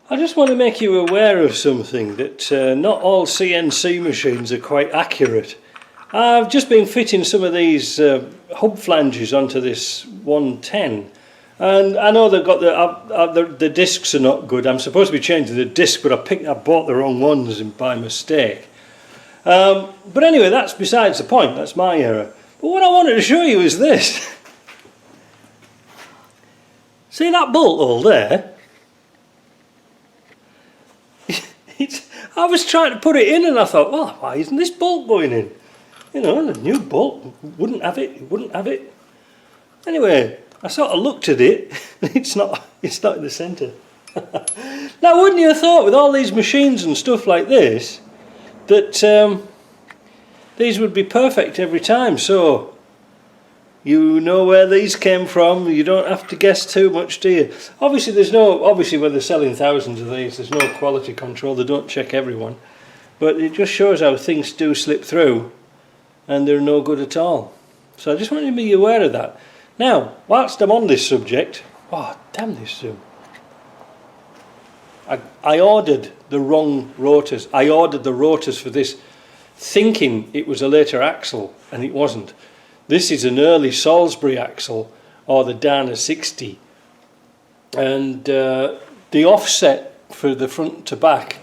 I just want to make you aware of something, that not all CNC machines are quite accurate. I've just been fitting some of these hub flanges onto this 110, and I know they've got the discs are not good. I'm supposed to be changing the disc, but I bought the wrong ones by mistake. But anyway, that's besides the point. That's my error. But what I wanted to show you is this. See that bolt hole there? I was trying to put it in and I thought, well, why isn't this bolt going in? You know, the new bolt wouldn't have it. Anyway, I sort of looked at it, it's not in the centre. Now, wouldn't you have thought, with all these machines and stuff like this, that these would be perfect every time? So you know where these came from. You don't have to guess too much, do you? Obviously when they're selling thousands of these, there's no quality control. They don't check everyone, but it just shows how things do slip through and they're no good at all. So I just want you to be aware of that. Now, whilst I'm on this subject, oh damn this Zoom, I ordered the wrong rotors. I ordered the rotors for this thinking it was a later axle, and it wasn't. This is an early Salisbury axle, or the Dana 60, and the offset for the front to back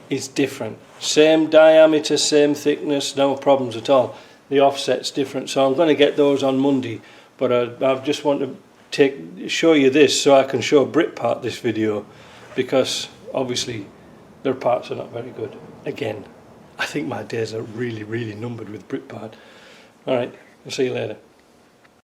is different. Same diameter, same thickness, no problems at all. The offset's different, so I'm going to get those on Monday, but I just want to show you this so I can show Britpart this video, because obviously their parts are not very good. Again, I think my days are really, really numbered with Britpart. Alright, I'll see you later.